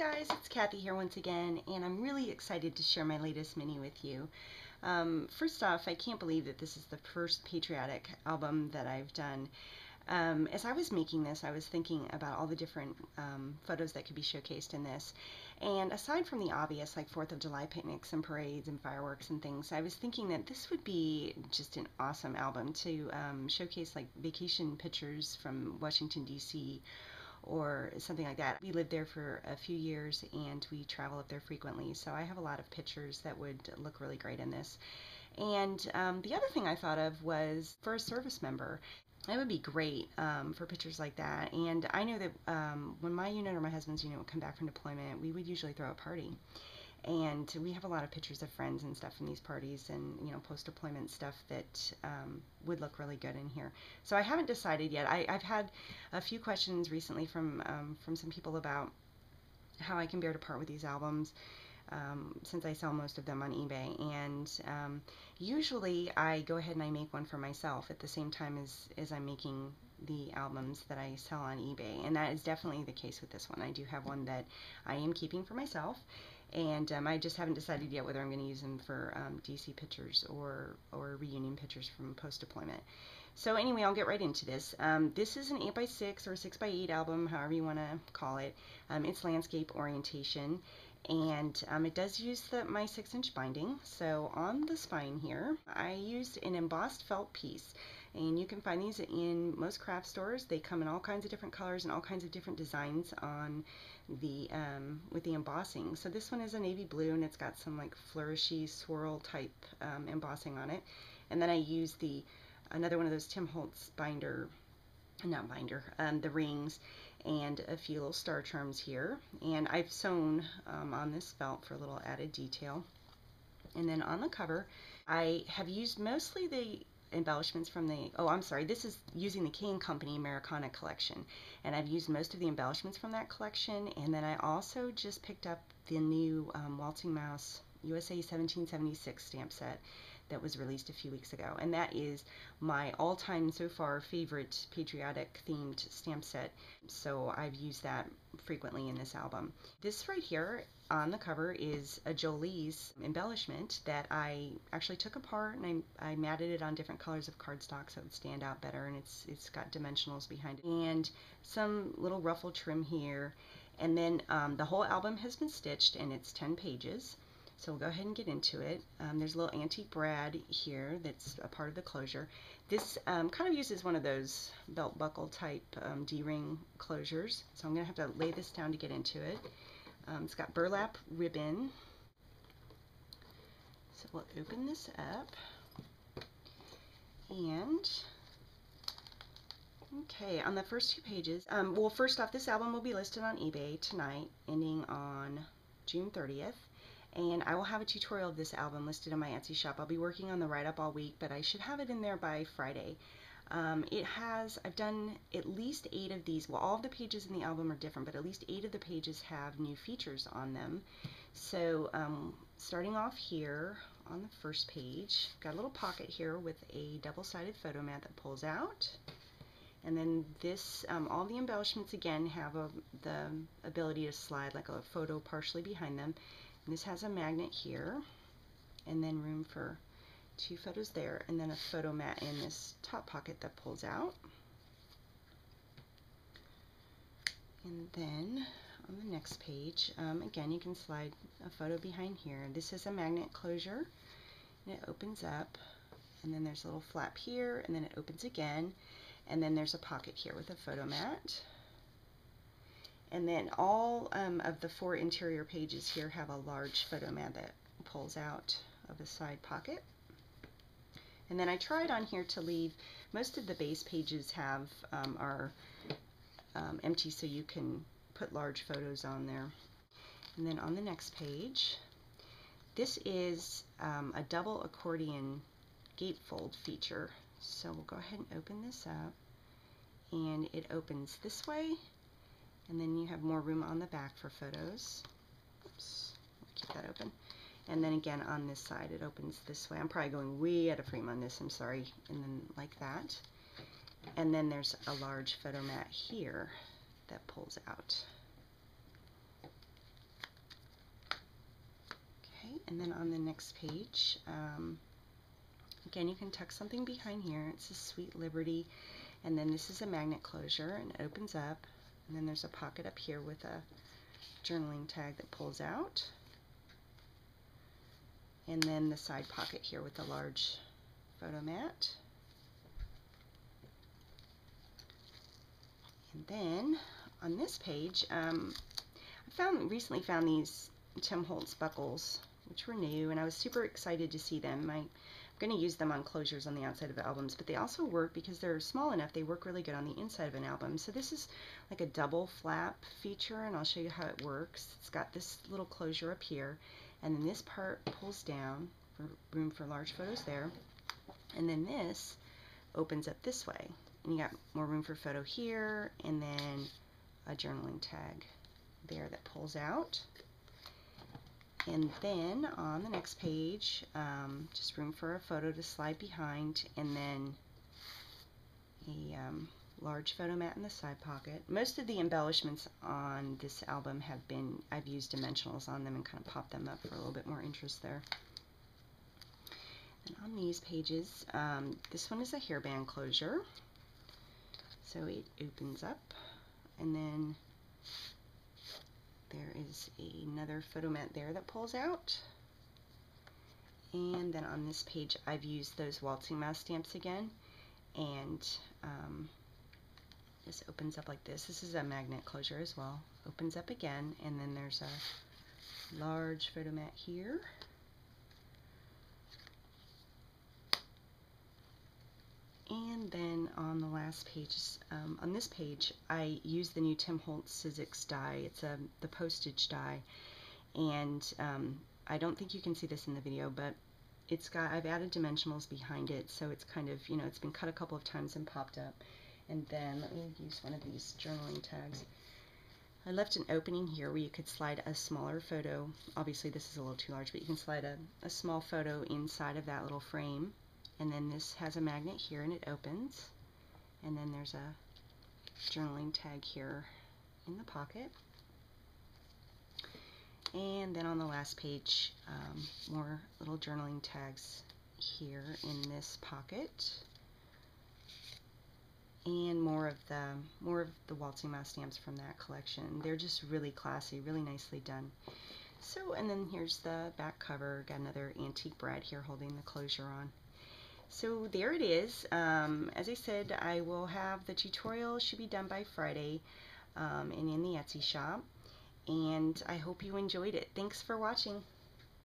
guys, it's Kathy here once again, and I'm really excited to share my latest mini with you. First off, I can't believe that this is the first patriotic album that I've done. As I was making this, I was thinking about all the different photos that could be showcased in this. And aside from the obvious, like 4th of July picnics and parades and fireworks and things, I was thinking that this would be just an awesome album to showcase like vacation pictures from Washington, D.C., or something like that. We lived there for a few years and we travel up there frequently, so I have a lot of pictures that would look really great in this. And the other thing I thought of was for a service member. It would be great for pictures like that. And I know that when my unit or my husband's unit would come back from deployment, we would usually throw a party. And we have a lot of pictures of friends and stuff from these parties, and post-deployment stuff that would look really good in here. So I haven't decided yet. I've had a few questions recently from some people about how I can bear to part with these albums, since I sell most of them on eBay. And usually I go ahead and I make one for myself at the same time as I'm making the albums that I sell on eBay, and that is definitely the case with this one. I do have one that I am keeping for myself, and I just haven't decided yet whether I'm going to use them for DC pictures or reunion pictures from post-deployment. So anyway, I'll get right into this. This is an 8x6 or 6x8 album, however you want to call it. It's landscape orientation, and it does use my 6-inch binding. So on the spine here, I used an embossed felt piece, and you can find these in most craft stores. They come in all kinds of different colors and all kinds of different designs on the with the embossing. So this one is a navy blue, and it's got some like flourishy swirl type embossing on it. And then I used another one of those Tim Holtz the rings, and a few little star charms here. And I've sewn on this felt for a little added detail. And then on the cover, I have used mostly the embellishments from this is using the K&Co Americana collection, and I've used most of the embellishments from that collection. And then I also just picked up the new Waltzing Mouse USA 1776 stamp set that was released a few weeks ago, and that is my all-time so far favorite patriotic themed stamp set, so I've used that frequently in this album. This right here on the cover is a Jolie's embellishment that I actually took apart, and I matted it on different colors of cardstock so it would stand out better, and it's got dimensionals behind it, and some little ruffle trim here. And then the whole album has been stitched, and it's 10 pages. So we'll go ahead and get into it. There's a little antique brad here that's a part of the closure. This kind of uses one of those belt buckle type D-ring closures. So I'm going to have to lay this down to get into it. It's got burlap ribbon. So we'll open this up. And okay, on the first 2 pages, well, first off, this album will be listed on eBay tonight, ending on June 30th. And I will have a tutorial of this album listed in my Etsy shop. I'll be working on the write-up all week, but I should have it in there by Friday. I've done at least 8 of these. Well, all of the pages in the album are different, but at least 8 of the pages have new features on them. So starting off here on the first page, got a little pocket here with a double-sided photo mat that pulls out. And then this, all the embellishments again have the ability to slide like a photo partially behind them. And this has a magnet here, and then room for 2 photos there, and then a photo mat in this top pocket that pulls out. And then on the next page, again, you can slide a photo behind here. This is a magnet closure, and it opens up, and then there's a little flap here, and then it opens again, and then there's a pocket here with a photo mat. And then all of the 4 interior pages here have a large photo mat that pulls out of a side pocket. And then I tried on here to leave, most of the base pages are empty, so you can put large photos on there. And then on the next page, this is a double accordion gatefold feature. So we'll go ahead and open this up, and it opens this way. And then you have more room on the back for photos. Oops, keep that open. And then again on this side it opens this way. I'm probably going way out of frame on this, I'm sorry. And then like that. And then there's a large photo mat here that pulls out. Okay, and then on the next page, again, you can tuck something behind here. It's a Sweet Liberty, and then this is a magnet closure, and it opens up, and then there's a pocket up here with a journaling tag that pulls out, and then the side pocket here with the large photo mat. And then on this page, I recently found these Tim Holtz buckles, which were new, and I was super excited to see them. I'm going to use them on closures on the outside of albums, but they also work because they're small enough. They work really good on the inside of an album. So this is like a double flap feature, and I'll show you how it works. It's got this little closure up here, and then this part pulls down for room for large photos there, and then this opens up this way, and you got more room for photo here, and then a journaling tag there that pulls out. And then on the next page, just room for a photo to slide behind, and then a large photo mat in the side pocket. Most of the embellishments on this album have been, I've used dimensionals on them and kind of popped them up for a little bit more interest there. And on these pages, this one is a hairband closure. So it opens up, and then there is another photo mat there that pulls out. And then on this page, I've used those waltzing mouse stamps again, and this opens up like this. This is a magnet closure as well. Opens up again, and then there's a large photo mat here. And then on the last page, on this page, I use the new Tim Holtz Sizzix die. It's the postage die, and I don't think you can see this in the video, but it's got, I've added dimensionals behind it, so it's kind of, you know, it's been cut a couple of times and popped up. And then let me use one of these journaling tags. I left an opening here where you could slide a smaller photo. Obviously this is a little too large, but you can slide a small photo inside of that little frame. And then this has a magnet here, and it opens. And then there's a journaling tag here in the pocket. And then on the last page, more little journaling tags here in this pocket. And more of the waltzing mouse stamps from that collection. They're just really classy, really nicely done. So, and then here's the back cover. Got another antique brad here holding the closure on. So there it is. As I said, I will have the tutorial, should be done by Friday, and in the Etsy shop. And I hope you enjoyed it. Thanks for watching.